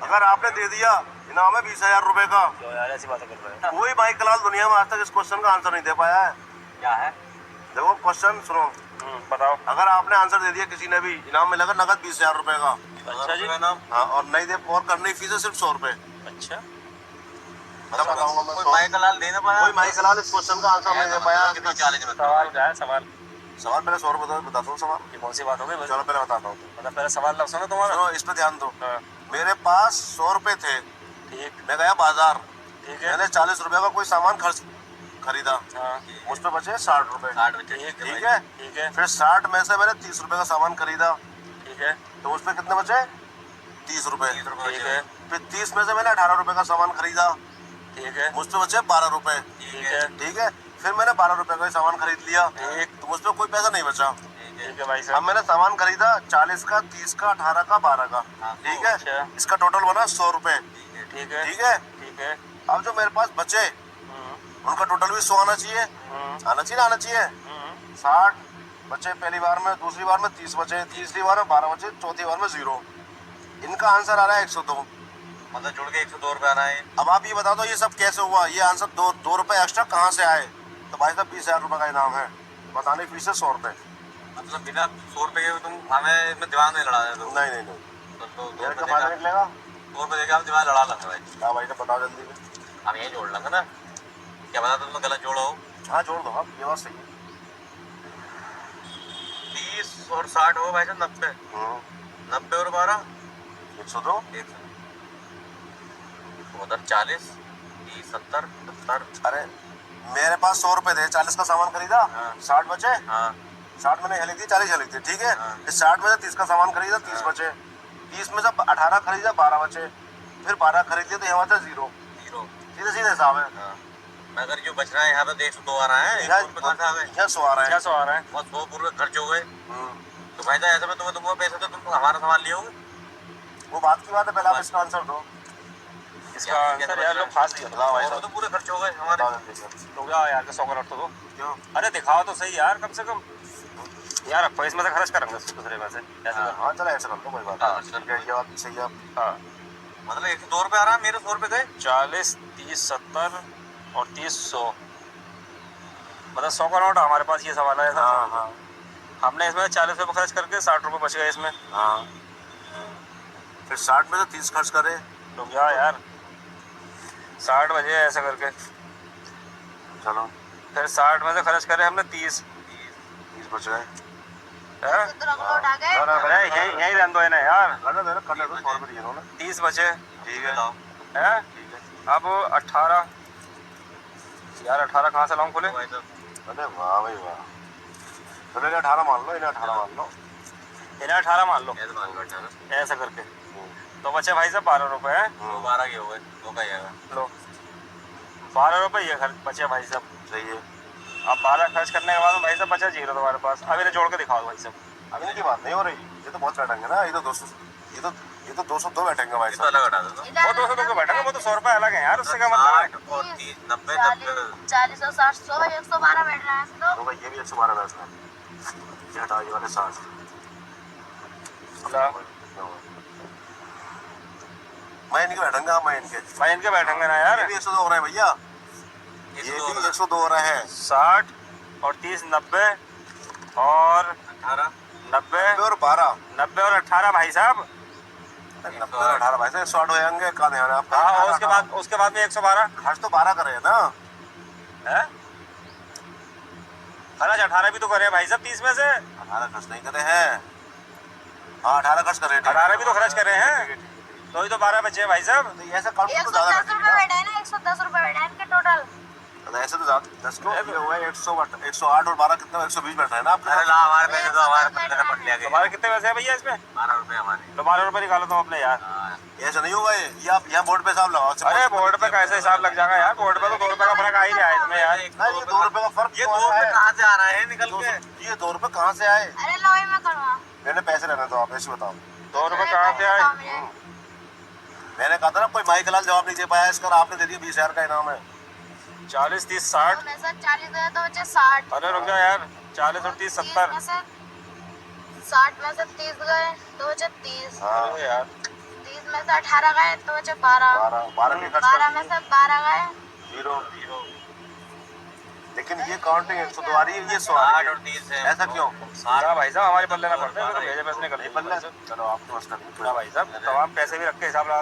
अगर आपने दे दिया इनाम है 20,000 रुपए का। क्यों यार ऐसी बातें कर रहे हैं? कोई भाई कलाल दुनिया में आज तक इस क्वेश्चन का आंसर नहीं दे पाया है। क्या है? देखो क्वेश्चन सुनो, बताओ। अगर आपने आंसर दे दिया किसी ने भी, इनाम मिलेगा नगद 20,000 रुपए का। अच्छा जी। हाँ, और नहीं दे और करनी फीस है सिर्फ 100 रुपए। अच्छा, तब बताऊंगा मैं। कोई माई कलाल दे ना पाया, कोई माई कलाल इस क्वेश्चन का आंसर नहीं दे पाया। कितना चैलेंज में सवाल क्या है? सवाल सवाल पहले 100 रुपए बताता हूँ सवाल। ये कौन सी बात हो गई? चलो पहले बताता हूँ। मतलब पहले सवाल लग सुनो तुम्हारा। सुनो, इस पे ध्यान दो। हाँ, मेरे पास 100 रुपए थे, ठीक। मैं गया बाजार, ठीक है। मैंने 40 रुपए का कोई सामान खरीदा, हाँ, मुझ पे बचे 60 रुपए। 60 बचे। ठीक है। ठीक है। फिर 60 में से मैंने 30 रुपए का सामान खरीदा, ठीक है। तो उस पे कितने बचे? 30 रुपए। 30 रुपए ठीक बचे। है। फिर 30 में से मैंने 18 रुपए का सामान खरीदा, ठीक है। मुझ पे बचे 12 रुपए। ठीक है। ठीक है। फिर मैंने 12 रुपए का सामान खरीद लिया, ठीक। तो मुझ पे कोई पैसा नहीं बचा। ठीक है भाई अब साहब। मैंने सामान खरीदा 40 का, 30 का, 18 का, 12 का। ठीक है। अच्छा। इसका टोटल बना 100 रुपए। ठीक है। ठीक है। ठीक है। अब जो मेरे पास बचे उनका टोटल भी 100 आना चाहिए। आना चाहिए ना, आना चाहिए। 60 बचे पहली बार में, दूसरी बार में 30 बचे, तीसरी बार में 12 बचे, चौथी बार में 0। इनका आंसर आ रहा है 102। मतलब जुड़ के 102 रुपए आना है। अब आप ये बता दो ये सब कैसे हुआ? ये आंसर दो रुपए एक्स्ट्रा कहाँ से आए? तो भाई साहब 20,000 रुपए का इनाम है, बताने की फीस है 100 रुपए। मतलब बिना 100 रुपए के तुम हमें इसमें दिमाग नहीं लड़ा रहे हो। नहीं नहीं नहीं, तो मेरे का फायदा निकलेगा। 100 रुपए देके हम दिमाग लड़ा लेंगे भाई। क्या भाई साहब बताओ जल्दी में। हम यही जोड़ लेंगे ना। क्या पता तुम गलत जोड़ो। हाँ जोड़ दो आप, ये बात सही है। 30 और 60 हो भाई साहब 90। 90 और 12 102। 40 30 70 70। अरे मेरे पास 100 रुपए थे, 40 का सामान खरीदा, हाँ। 60 बचे। हाँ 60 मैंने यहाँ लिख दी, 40 यहाँ लिख दी। ठीक है। हाँ। फिर 60 में से 30 का सामान खरीदा, 30 हाँ। बचे। 30 में से 18 खरीदा, 12 बचे। फिर 12 खरीद लिया तो यहाँ बचा 0। 0। सीधे सीधे हिसाब है। हाँ। मगर जो बच रहा है यहाँ पे 102 आ रहा है। यहाँ 100 रुपए कहाँ से आ गए? 100 आ रहा है। क्या सो आ रहा है? बहुत 100 पूरे खर्च हो गए। तो भाई साहब ऐसे में तुम्हें पैसे तो तुम हमारा सामान लिए होगे। वो बात की बात है, पहले आप इसका आंसर दो। इसका आंसर यार लोग फांस दिया। बताओ भाई और साहब तो पूरे खर्च हो गए हमारे। बताओ जल्दी से। तो क्या यार, 100 का नोट तो दो। क्यों? अरे दिखाओ तो सही यार, कम से कम यार। आपको इसमें से खर्च करेंगे दूसरे में से ऐसे हाँ। कर। हाँ चलो ऐसा कर लो, कोई बात हाँ, नहीं। ठीक है, ये बात सही है आपकी। हाँ, मतलब 102 रुपए आ रहा है, मेरे 100 रुपए गए। 40 30 70 और 30 100, मतलब 100 का नोट हमारे पास। ये सवाल है। हाँ हाँ हमने इसमें 40 रुपये खर्च करके 60 रुपये बच गए इसमें। हाँ। फिर 60 में से 30 खर्च करे तो क्या यार, 60 बजे ऐसा करके। चलो, फिर 60 में से खर्च करे हमने 30। 30 बच गए। है? यही रहने दो इन्हें यार। कर दो 100 रुपए दिए उन्होंने। 30 बचे। ठीक है। है? ठीक है। अब 18 यार, 18 कहाँ से लाऊं खुले? भाई साहब अरे वाह भाई वाह। चलो इन्हें 18 मान लो, इन्हें 18 मान लो। इन्हें 18 मान लो ऐसे मान लो 18। ऐसा करके। तो बचे भाई साहब 12 रुपये हैं। तो 12 के हो गए, 2 का ही आएगा। लो 12 रुपये ये खर्च बचे भाई साहब। सही है। अब 12 खर्च करने के बाद में भाई साहब बचा 0 तुम्हारे पास। अब इन्हें जोड़ के दिखाओ भाई साहब। अब इनकी बात नहीं हो रही, ये तो बहुत बैठेंगे ना। ये तो 200, ये तो 202 बैठेंगे भाई ये तो साहब। अलग हटा दो। वो 200 के बैठेंगे, वो तो 100 रुपये अलग है यार, उससे क्या मतलब है? 60 और 30 90 40 और 60 100 112 बैठ रहा है तो। तो भाई ये भी 112 बैठ रहा है। ये हटाओ, ये वाले 60। मैं इनके बैठेंगे। हाँ मैं इनके, भाई इनके बैठेंगे ना यार। ये भी 102 हो रहा है भैया, ये भी 102 हो रहा है। 60 और 30 90 और 18 90 और 12 90 और 18 भाई साहब। 90 और 18 भाई साहब 100 हो जाएंगे। कहाँ ध्यान है आपका? हाँ, और उसके बाद में 112 खर्च तो 12 करे ना। है। खर्च 18 भी तो करे भाई साहब 30 में से। 18 खर्च नहीं करे हैं। हाँ 18 खर्च करे। 18 भी तो खर्च करे हैं, तो ही तो 12 बचे भाई साहब। तो ऐसा काम तो ज्यादा 110 बैठेगी रुपए ना। बैठा है ना, 110 रुपए बैठा है इनके टोटल। तो ऐसे तो ज्यादा 10 को ये हुआ है 108 और 12 कितना? 120 बैठ रहा है ना आपका। अरे ला हमारे पैसे तो हमारे पट्टे पट लिया गया। तुम्हारे कितने पैसे हैं भैया इसमें? 12 रुपए हमारे। तो 12 रुपये निकालो तुम अपने यार। हाँ, ऐसा नहीं होगा ये आप यहाँ बोर्ड पे हिसाब लगाओ। अरे बोर्ड पे कैसे हिसाब लग जाएगा यार? बोर्ड पे तो 2 रुपये का फर्क आ ही रहा है इसमें यार। नहीं, ये 2 रुपए का फर्क ये क्यों 2 आ रहा रुपए है? कहाँ से आ रहा है निकल के? ये 2 रुपए कहाँ से आए? अरे लो ही मैं करवा। मैंने पैसे रहने दो, आप ऐसे बताओ। 2 रुपये कहाँ से आए? मैंने कहा था ना कोई माई कलाल जवाब नहीं दे पाया इसका, आपने दे दिया 20,000 का इनाम है। 40 30 60। 40 गए तो बचे 60। अरे रुक जा यार, 40 और 30 70। 60 में से 30 गए तो बचे 30। हाँ अरे यार 30 में से 18 गए तो बचे 12। 12 के खर्च 12 में से 12 गए। 0। लेकिन ये काउंटिंग 102 आ रही है, ये 100 आ 8 रही और है। 30 है। ऐसा क्यों? हाँ भाई साहब, हमारे पल्ले ना पड़ते हैं, तो भेजे पैसे निकल ये बल्ले चलो आप तो बस कर हाँ भाई साहब, तमाम पैसे भी रख के हिसाब लगा